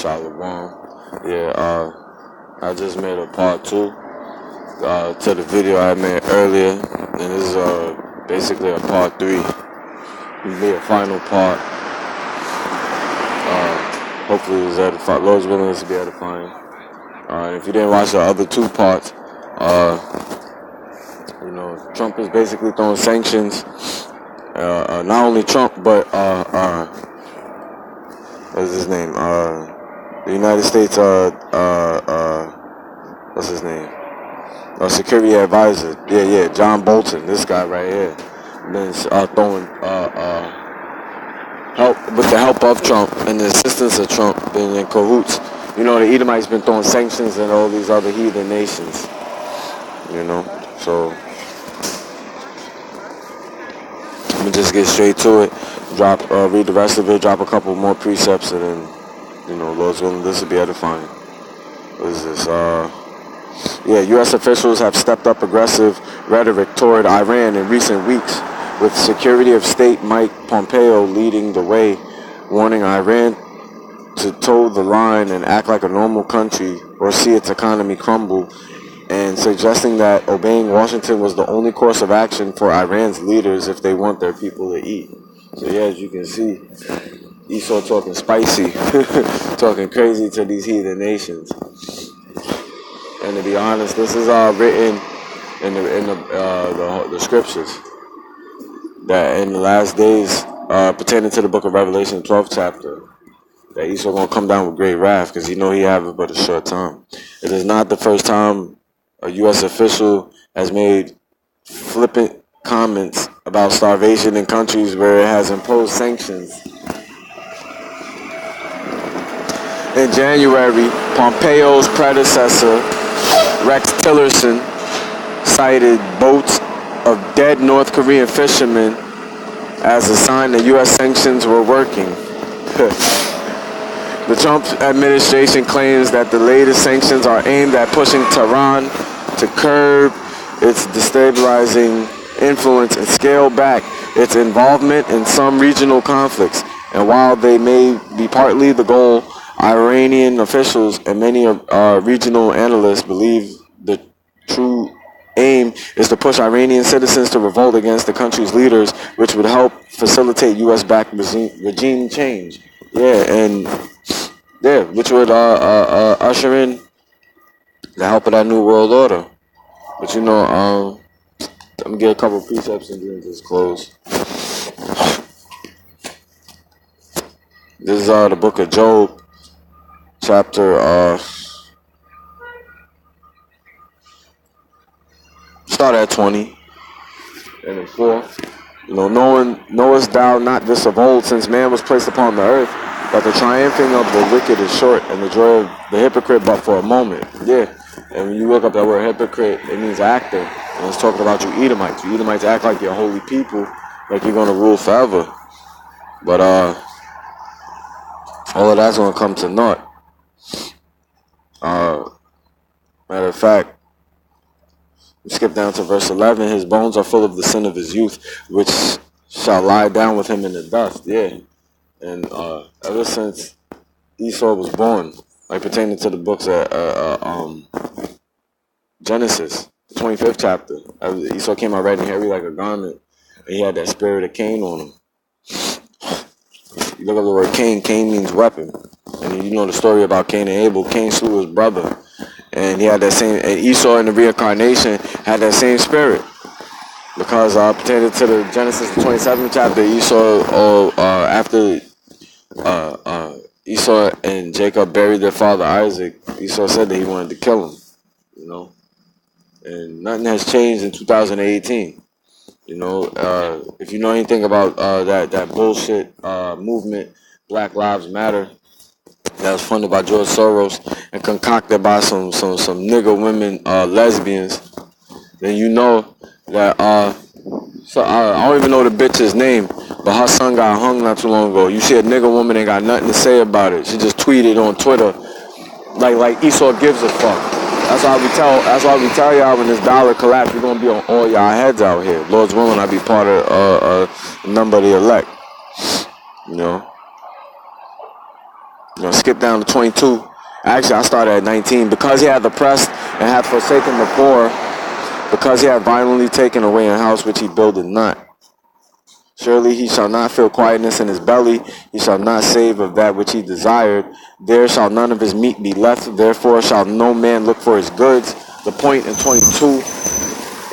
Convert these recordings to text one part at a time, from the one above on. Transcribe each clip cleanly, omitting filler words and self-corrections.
Shalom. Yeah, I just made a part 2 to the video I made earlier, and this is basically a part 3. It'll be a final part. Hopefully it's edifying. Lord's willing, this will be edifying. And if you didn't watch the other 2 parts, Trump is basically throwing sanctions. Not only Trump, but what's his name? The United States, what's his name? Security advisor. Yeah, John Bolton. This guy right here. Been throwing help with the help of Trump and the assistance of Trump, been in cahoots. The Edomites been throwing sanctions in all these other heathen nations. So let me just get straight to it. Read the rest of it. Drop a couple more precepts, and then Lord's willing, this will be edifying. What is this? U.S. officials have stepped up aggressive rhetoric toward Iran in recent weeks, with Secretary of State Mike Pompeo leading the way, warning Iran to toe the line and act like a normal country or see its economy crumble, and suggesting that obeying Washington was the only course of action for Iran's leaders if they want their people to eat. So yeah, as you can see, Esau talking spicy, talking crazy to these heathen nations. And to be honest, this is all written in the scriptures that in the last days, pertaining to the book of Revelation, 12th chapter, that Esau gonna come down with great wrath because he have it but a short time. It is not the first time a U.S. official has made flippant comments about starvation in countries where it has imposed sanctions. In January, Pompeo's predecessor, Rex Tillerson, cited boats of dead North Korean fishermen as a sign that U.S. sanctions were working. The Trump administration claims that the latest sanctions are aimed at pushing Tehran to curb its destabilizing influence and scale back its involvement in some regional conflicts. And while they may be partly the goal, Iranian officials and many regional analysts believe the true aim is to push Iranian citizens to revolt against the country's leaders, which would help facilitate U.S.-backed regime change. Which would usher in the help of that new world order. But I'm gonna get a couple of precepts and then just close. This is the book of Job, chapter start at 20 and then 4. Knowest thou not this of old, since man was placed upon the earth, that the triumphing of the wicked is short, and the joy of the hypocrite but for a moment. Yeah. And when you look up that word hypocrite, it means actor. And it's talking about you Edomites. You Edomites act like you're holy people, like you're going to rule forever. But all of that's going to come to naught. Matter of fact, skip down to verse 11. His bones are full of the sin of his youth, which shall lie down with him in the dust. Yeah. And ever since Esau was born, like pertaining to the books of Genesis, 25th chapter, Esau came out red and hairy like a garment, and he had that spirit of Cain on him. You look up the word Cain. Cain means weapon. And you know the story about Cain and Abel. Cain slew his brother. And he had that same, and Esau in the reincarnation had that same spirit. Because pertaining to the Genesis 27th chapter, Esau, after Esau and Jacob buried their father Isaac, Esau said that he wanted to kill him. And nothing has changed in 2018. If you know anything about that bullshit movement, Black Lives Matter, that was funded by George Soros and concocted by some nigger women, lesbians, then you know that so I don't even know the bitch's name, but her son got hung not too long ago. You see a nigger woman ain't got nothing to say about it. She just tweeted on Twitter like Esau gives a fuck. That's why we tell y'all when this dollar collapse, we're gonna be on all y'all heads out here. Lord's willing, I be part of a number of the elect. Gonna skip down to 22. Actually, I started at 19. Because he had oppressed and hath forsaken the poor, because he hath violently taken away a house which he builded not. Surely he shall not feel quietness in his belly. He shall not save of that which he desired. There shall none of his meat be left. Therefore shall no man look for his goods. The point in 22,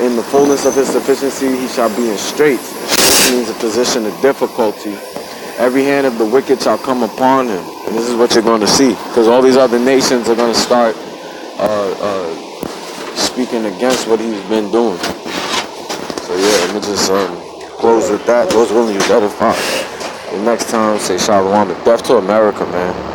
in the fullness of his sufficiency, he shall be in straits. This means a position of difficulty. Every hand of the wicked shall come upon him. And this is what you're going to see. Because all these other nations are going to start speaking against what he's been doing. So yeah, let me just close with that. Those really you better find. The next time, say Shalom. Death to America, man.